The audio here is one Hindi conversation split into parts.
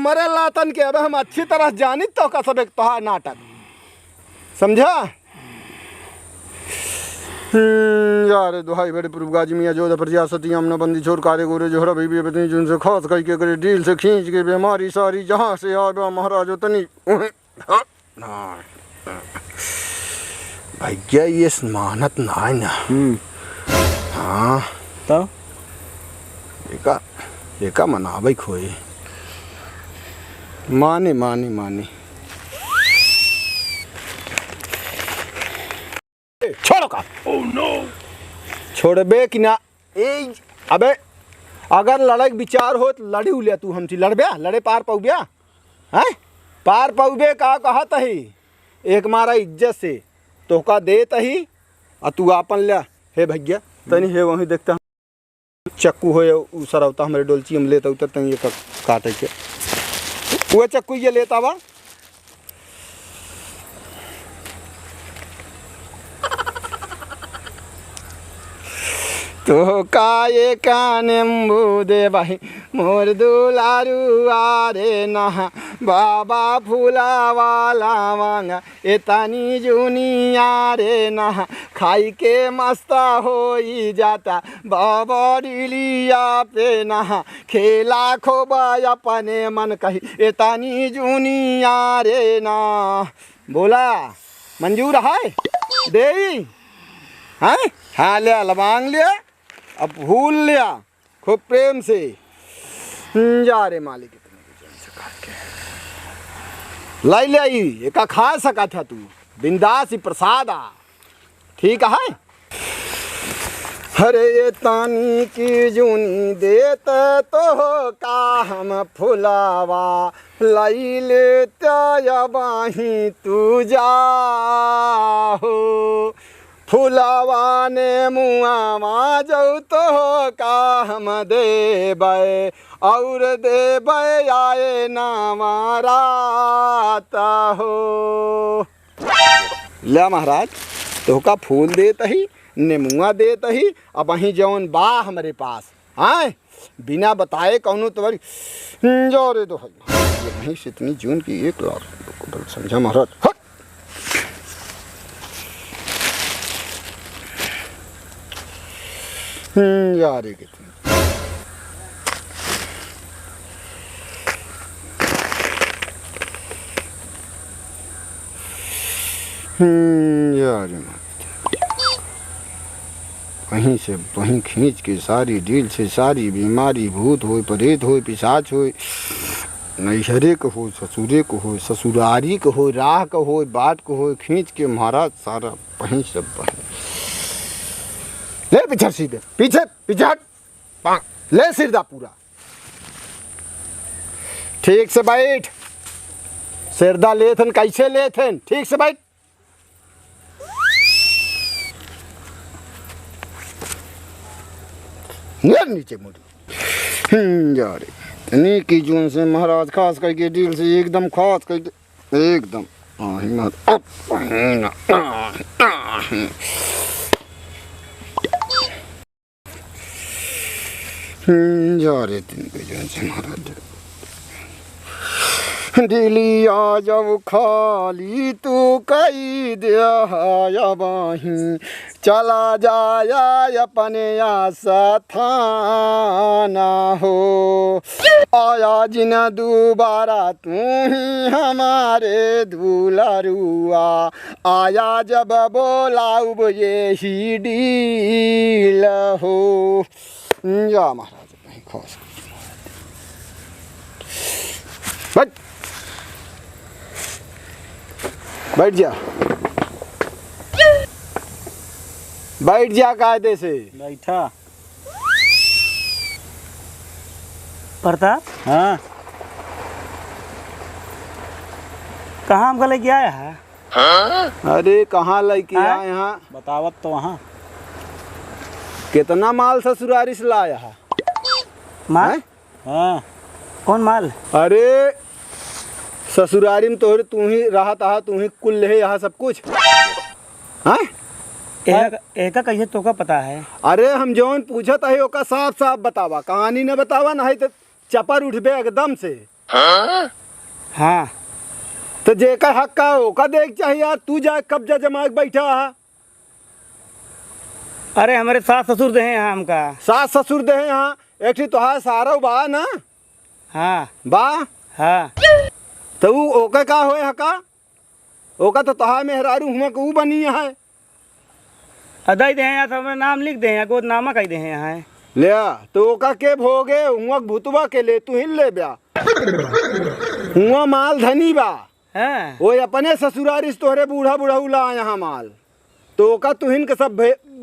मरे लातन के अब हम अच्छी तरह जानी तो का सब एक तोहार नाटक समझा। यार दुहाई बड़े पूर्व गाजी मियाँ जोधा प्रजा सती आमना बंदी छोड़ कार्य गोरे जोहरा बीबी बतनी जुन से खास कई के करे डील से खींच के बीमारी सारी जहाँ से आबा महाराज उतनी भैया ये मानत ना है ना। हाँ तो एका मनावे खोए माने माने माने छोड़ो का। ओह नो छोड़बे कि ना ए अबे अगर लड़े विचार हो तो लड़ी उलिया तू हमसे लड़बे लड़े पार पाऊबिया हैं पार पाऊबे का कहत ही एक मारा इज्जत से तोहका देत ही और तू आपन लिया हे भैया तनी हे वहीं देखता चक्कू हो उ सरवता हमारे डोलची हम लेता उतर तनी एक काटे के वो चक्कू ये लेता बा तो काये कानेम्बू दे भाई मोर दुलारू आरे नहा बाबा फूला वाला मांगा एतानी जुनिया रे नहा खाई के मस्ता हो जाता बाबा डिलिया पे नहा खेला खोबा अपने मन कही एतानी जुनिया रे ना बोला मंजूर है दे हैं हाँ लिया लवांग लिया अब भूल लिया खूब प्रेम से जा रे मालिक लाई ले आई एक खा सका था तू बिंदास ही प्रसाद आ ठीक है। हरे ये तानी की जूनी देत तो का हम फुलावा लाई लेता बाही तू जा हो फुलावा ने मुआ जाऊ तो का हम देबै और देबै आए ना माराता हो ले महाराज तो का फूल देत ही नेमुआ देत ही अब वहीं जौन बा हमारे पास आए बिना बताए कौनो तो जो रे तो वहीं से इतनी जून की 1 लाख समझा महाराज। यार कितनी यार वहीं से वहीं खींच के सारी डील से सारी बीमारी भूत हो प्रेत हो पिशाच हो नैहरे को हो ससुरे को हो ससुरारी को हो राह को हो बाट को हो खींच के महाराज सारा वहीं सब वहीं ले पीछे सीधे पीछे पीछे हट ले सिरदा पूरा ठीक से बैठ सिरदा लेथन कैसे लेथन ठीक से बैठ नीचे मुड़ी जा रे इतनी की जून से महाराज खास करके डील से एकदम खास करके एकदम हिम्मत जा रे तीन की जून से महाराज दिलिया जब खाली तू कई दिया बाही चला जाया अपने आसा थाना हो आया जिन दोबारा तू ही हमारे दुलारुआ आया जब बोलाऊब ये ही डील हो जा महाराज नहीं खास बैठ जा बैठ जा कायदे से बैठा प्रताप। हाँ कहाँ हमको लेके आया है? अरे कहाँ लेके आया यहाँ बतावत तो वहाँ कितना माल ससुरारी से लाया है माल। हाँ कौन माल? अरे ससुरारी में तोहरे तू ही रहा था तू ही कुल है यहाँ सब कुछ। हाँ एका कैसे तो का पता है? अरे हम जौन पूछत है ओका साफ साफ बतावा कहानी न बतावा नहीं तो चपर उठबे एकदम से। हाँ। तो जेकर हक का ओका देख चाहिए यार, तू जा कब्जा जमा के बैठा है। अरे हमारे सास ससुर दे हैं यहाँ हमका। सास ससुर दे यहाँ, एक ठी तोहार सारा बा ना। हाँ बा हाँ। तो ओका का होए हका, ओका तो तोहार मेहरारू हुआ के ऊ बनी है। अदाई दे हैं यहाँ, तो हमारा नाम लिख दे हैं, गोद नामा कही दे हैं यहाँ। ले तो ओका के भोगे हुआ भूतवा के ले तू हिल ले ब्या। हुआ माल धनी बा, हाँ। वो अपने ससुरारिस तोहरे बूढ़ा बूढ़ा उला यहाँ माल, तो ओका तुहिन के सब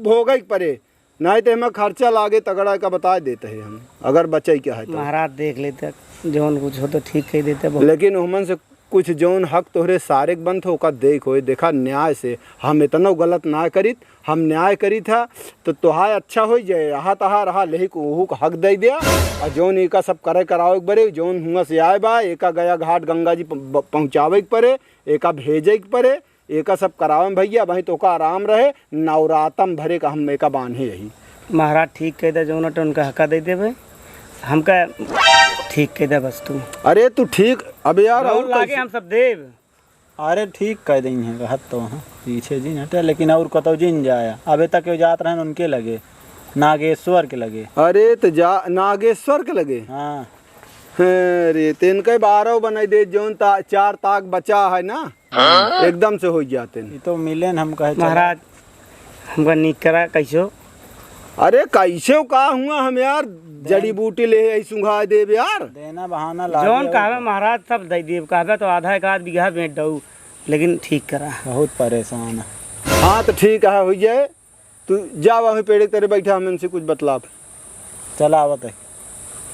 भोगे पड़े, नहीं तो हमें खर्चा लागे तगड़ा का बता देते हैं हम, अगर बचे क्या है तो। महाराज देख लेते जौन कुछ हो तो ठीक कह देते। लेकिन उमन से कुछ जौन हक तोहरे सारे बंद हो का देख हो देखा न्याय से, हम इतना गलत ना करित, हम न्याय करी था तो तोहार अच्छा हो जाए। रहा तहा रहा लेही को ओहू का हक दे दिया, और जौन एका सब करे करावे के पड़े, जौन हुआ से आए बा एका गया घाट गंगा जी पहुँचावे के पड़े, एका भेजे के पड़े, एका सब करावे में भैया वहीं तो का आराम रहे, नवरातम भरे का हम एका बांधे यही। महाराज ठीक कह दे, जौन उनका हका दे दे भाई, हमका ठीक कह दे बस तू। अरे तू ठीक अब यार और लागे हम सब देव। अरे ठीक कह दी है कहत तो वहाँ पीछे जी हटे, लेकिन और कतो जिन जाया अबे तक जो जात रहे उनके लगे, नागेश्वर के लगे। अरे तो जा नागेश्वर के लगे। हाँ अरे तेन के 12 बनाई दे, जौन 4 ताक बचा है ना, एकदम से हो जाते ये तो मिले न, हम कहे महाराज हमका नीक करा कैसो। अरे कैसे का हुआ हम यार, जड़ी बूटी ले आई सुंघा देव यार। देना बहाना ला जौन कहवे महाराज सब दे देव, कहवे तो आधा एक आध बीघा बेच दऊ, लेकिन ठीक करा। बहुत परेशान है। हाँ तो ठीक है हो जाए, तू जा वहीं पेड़ तेरे बैठा, हम इनसे कुछ बतलाव। चला आवत है,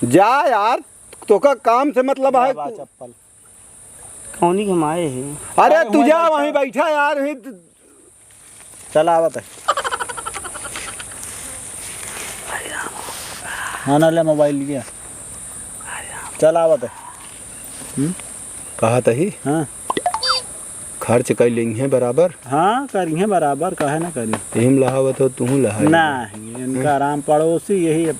जा यार, तो का काम से मतलब है। चप्पल कौनी के माए है। अरे तू जा वहीं बैठा यार, चला आवत है। हाँ ना ले मोबाइल लिया, चला आवत है। कहा तही हाँ खर्च कर लेंगे बराबर। हाँ करिए बराबर, कहे ना करी। हिम लहावत हो तू लहा नहीं इनका आराम पड़ोसी यही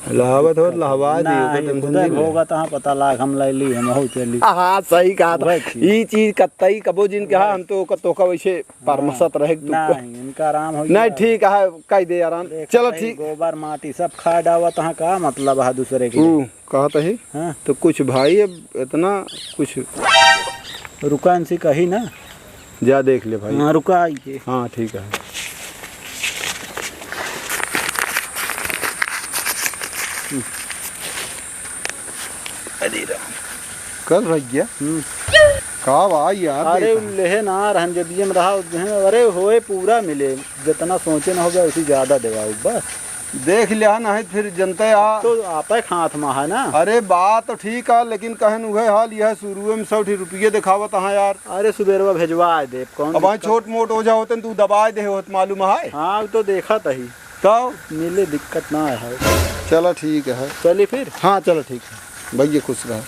लहावत हो लहवा नहीं होगा तो पता लाग हम ले ली हम हो चली। हाँ सही कहा था, वही ये चीज कतई कबो जिन कहा हम तो का वैसे परमसत रहे तू को। नहीं इनका आराम हो नहीं ठीक है कह दे आराम, चलो ठीक। गोबर माटी सब खा डावा तहाँ का मतलब है दूसरे की। कहा तही हाँ तो कुछ भाई अब इतना कुछ रुका इनसे कही ना, जा देख ले भाई। हाँ रुका आइए। हाँ ठीक है। कल रह गया का भाई यार। अरे लेहे ना रहन जब में रहा, अरे होए पूरा मिले, जितना सोचे ना हो गया उसी ज्यादा देवा बस। देख लिया ना है फिर जनता यार, तो आपे हाथ में है ना। अरे बात तो ठीक है, लेकिन कहन उहे हाल यह शुरू में 100 रुपये दिखावत हाँ यार। अरे सुबेरवा भेजवा दे कौन अब छोट मोट हो जाओ तू दबा दे होत मालूम है। हाँ तो देखा तही तो मिले दिक्कत ना है। चलो ठीक है, चलिए फिर। हाँ चलो ठीक है भैया खुश रहो।